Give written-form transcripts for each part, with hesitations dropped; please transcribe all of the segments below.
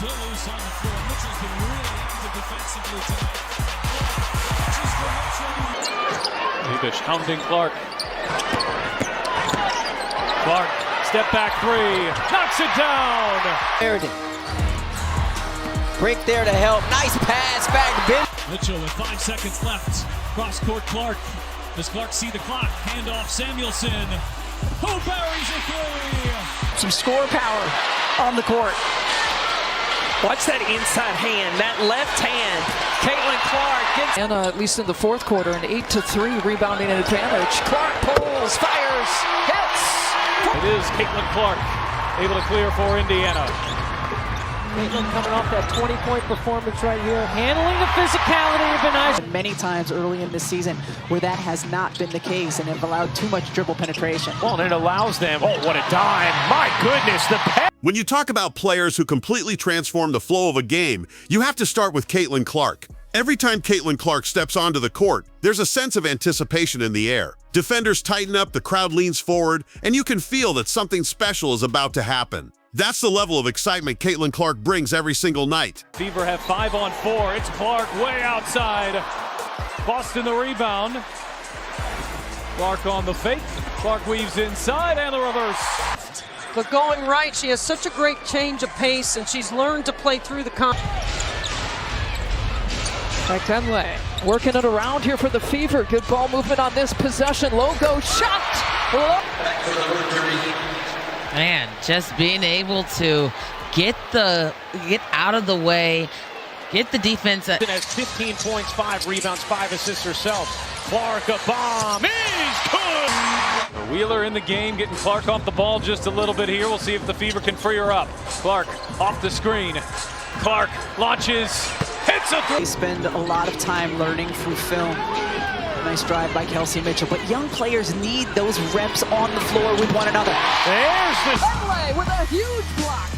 Still loose on the floor. Mitchell's been really active defensively tonight. Rebic hounding Clark. Clark, step back three, knocks it down. Break there to help. Nice pass back to Ben. Mitchell with 5 seconds left. Cross court Clark. Does Clark see the clock? Handoff Samuelson. Who buries a three? Some score power on the court. Watch that inside hand, that left hand. Caitlin Clark gets. And at least in the fourth quarter, an 8-3 rebounding advantage. Clark pulls, fires, hits. It is Caitlin Clark able to clear for Indiana. Caitlin coming off that 20-point performance right here. Handling the physicality has been nice. Many times early in this season where that has not been the case and have allowed too much dribble penetration. Well, and it allows them, oh, what a dime. My goodness, the pass. When you talk about players who completely transform the flow of a game, you have to start with Caitlin Clark. Every time Caitlin Clark steps onto the court, there's a sense of anticipation in the air. Defenders tighten up, the crowd leans forward, and you can feel that something special is about to happen. That's the level of excitement Caitlin Clark brings every single night. Fever have 5 on 4. It's Clark way outside. Boston the rebound. Clark on the fake. Clark weaves inside and the reverse. But going right, she has such a great change of pace, and she's learned to play through the Tenley working it around here for the Fever. Good ball movement on this possession. Logo shot. Man, just being able to get out of the way, get the defense. Has 15 points, 5 rebounds, 5 assists herself. Clark, a bomb. He's good. Wheeler in the game, getting Clark off the ball just a little bit here. We'll see if the Fever can free her up. Clark off the screen. Clark launches, hits a three. They spend a lot of time learning through film. Nice drive by Kelsey Mitchell, but young players need those reps on the floor with one another. There's this. Tenley with a huge block.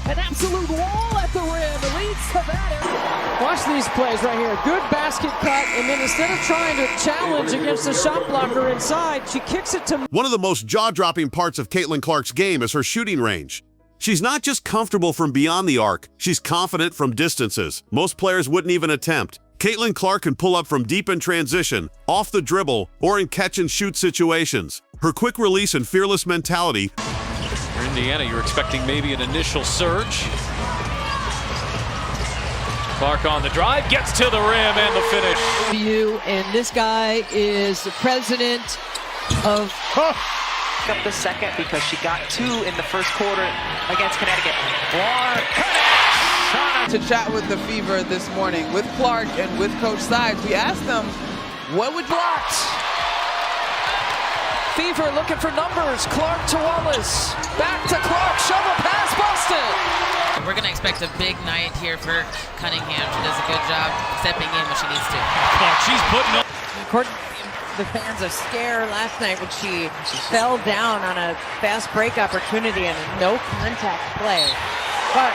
An absolute wall at the rim. It leads to that. Watch these plays right here. Good basket cut, and then instead of trying to challenge against the shot blocker inside, she kicks it to. One of the most jaw-dropping parts of Caitlin Clark's game is her shooting range. She's not just comfortable from beyond the arc, she's confident from distances most players wouldn't even attempt. Caitlin Clark can pull up from deep in transition, off the dribble, or in catch-and-shoot situations. Her quick release and fearless mentality. For Indiana, you're expecting maybe an initial surge. Clark on the drive, gets to the rim and the finish. And this guy is the president of. Up the second because she got 2 in the first quarter against Connecticut. Clark to chat with the Fever this morning with Clark and with Coach Sides. We asked them what would blocked. Fever looking for numbers. Clark to Wallace. Back to Clark. Shovel pass Boston. We're going to expect a big night here for Cunningham. She does a good job stepping in when she needs to. Clark, she's putting up. the fans a scare last night when she fell down on a fast break opportunity and a no contact play. But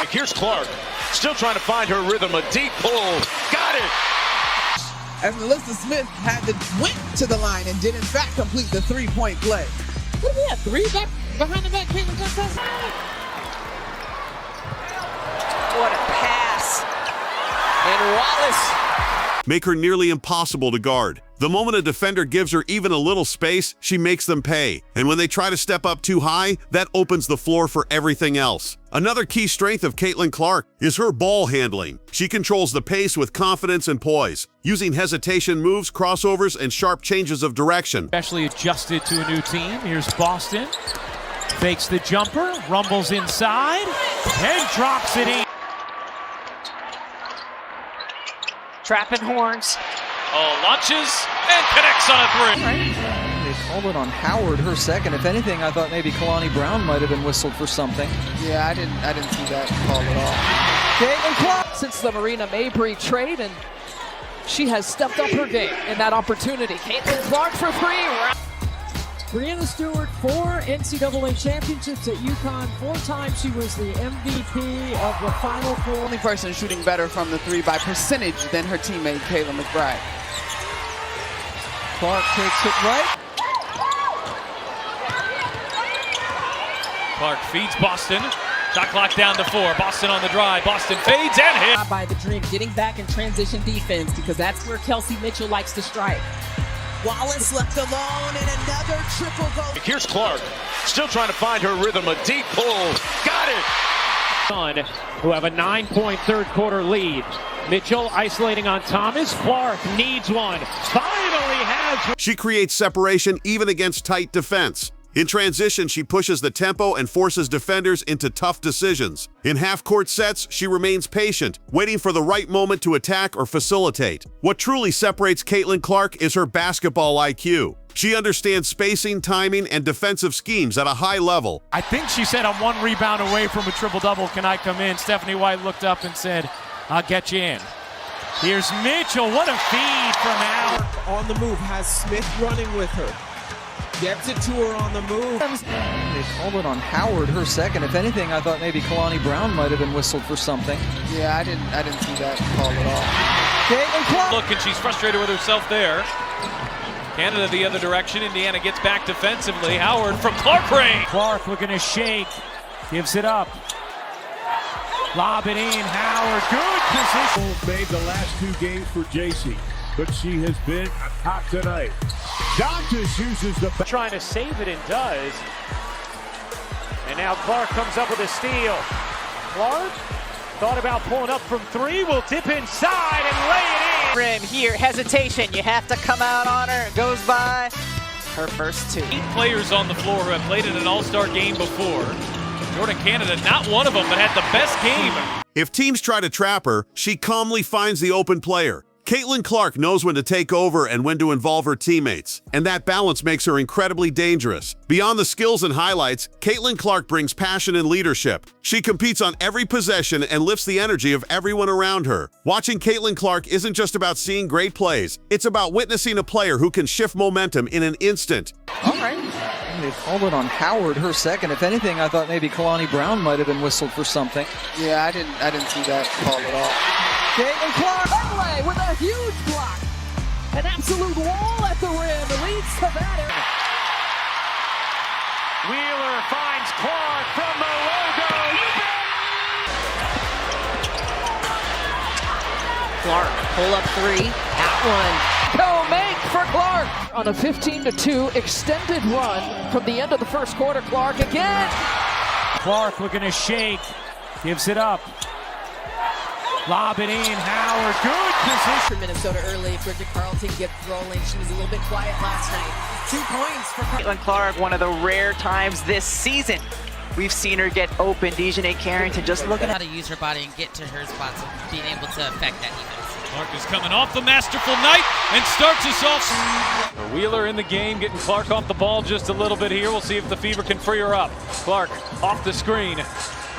here's Clark, still trying to find her rhythm. A deep pull, got it. As Melissa Smith went to the line and did in fact complete the three-point play. What do we have? 3 back behind the back? What a pass. And Wallace. Make her nearly impossible to guard. The moment a defender gives her even a little space, she makes them pay. And when they try to step up too high, that opens the floor for everything else. Another key strength of Caitlin Clark is her ball handling. She controls the pace with confidence and poise, using hesitation moves, crossovers, and sharp changes of direction. Especially adjusted to a new team. Here's Boston. Fakes the jumper, rumbles inside, and drops it in. Trapping horns. Oh, launches and connects on a three. They called it on Howard, her second. If anything, I thought maybe Kalani Brown might have been whistled for something. Yeah, I didn't see that call at all. Caitlin Clark since the Marina Mabry trade, and she has stepped up her game in that opportunity. Caitlin Clark for 3. Brianna Stewart, 4 NCAA championships at UConn. 4 times she was the MVP of the Final Four. Only person shooting better from the 3 by percentage than her teammate Kayla McBride. Clark takes it right. Clark feeds Boston. Shot clock down to 4. Boston on the drive. Boston fades and hits. By the Dream, getting back in transition defense because that's where Kelsey Mitchell likes to strike. Wallace left alone and another triple goal. Here's Clark, still trying to find her rhythm. A deep pull. Got it. Who have a 9-point third-quarter lead. Mitchell isolating on Thomas. Clark needs one. Finally has. She creates separation even against tight defense. In transition, she pushes the tempo and forces defenders into tough decisions. In half-court sets, she remains patient, waiting for the right moment to attack or facilitate. What truly separates Caitlin Clark is her basketball IQ. She understands spacing, timing, and defensive schemes at a high level. I think she said, I'm one rebound away from a triple-double. Can I come in? Stephanie White looked up and said, I'll get you in. Here's Mitchell. What a feed from Al. On the move, has Smith running with her. Gets it to her on the move. They called it on Howard, her second. If anything, I thought maybe Kalani Brown might have been whistled for something. Yeah, I didn't see that call at all. Caitlin Clark. Look, and she's frustrated with herself there. Canada the other direction. Indiana gets back defensively. Howard from Clark range. Clark looking to shake. Gives it up. Lob it in. Howard. Good position. Made the last 2 games for JC, but she has been hot tonight. Doctors uses the Trying to save it and does. And now Clark comes up with a steal. Clark thought about pulling up from 3. Will dip inside and lay it in. Rim here, hesitation. You have to come out on her. It goes by her first 2. 8 players on the floor who have played in an all-star game before. Jordan Canada, not one of them, but had the best game. If teams try to trap her, she calmly finds the open player. Caitlin Clark knows when to take over and when to involve her teammates, and that balance makes her incredibly dangerous. Beyond the skills and highlights, Caitlin Clark brings passion and leadership. She competes on every possession and lifts the energy of everyone around her. Watching Caitlin Clark isn't just about seeing great plays, it's about witnessing a player who can shift momentum in an instant. All right. They called it on Howard, her second. If anything, I thought maybe Kalani Brown might have been whistled for something. Yeah, I didn't see that call at all. Caitlin Clark. Finlay with a huge block. An absolute wall at the rim. Leads to that. Wheeler finds Clark from the logo. Clark, pull up 3, at 1. Go make for Clark on a 15-2 extended run from the end of the first quarter. Clark again. Clark looking to shake. Gives it up. Lob it in. Howard. Good position. For Minnesota early. Bridget Carlton gets rolling. She was a little bit quiet last night. 2 points for Caitlin Clark, one of the rare times this season we've seen her get open. Dejanay Carrington just looking How to use her body and get to her spots and being able to affect that defense. Clark is coming off a masterful night and starts us off. Wheeler in the game, getting Clark off the ball just a little bit here. We'll see if the Fever can free her up. Clark off the screen.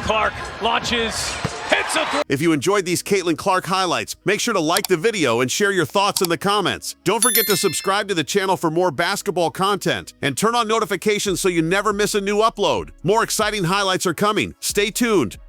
Clark launches, hits a three. If you enjoyed these Caitlin Clark highlights, make sure to like the video and share your thoughts in the comments. Don't forget to subscribe to the channel for more basketball content and turn on notifications so you never miss a new upload. More exciting highlights are coming. Stay tuned.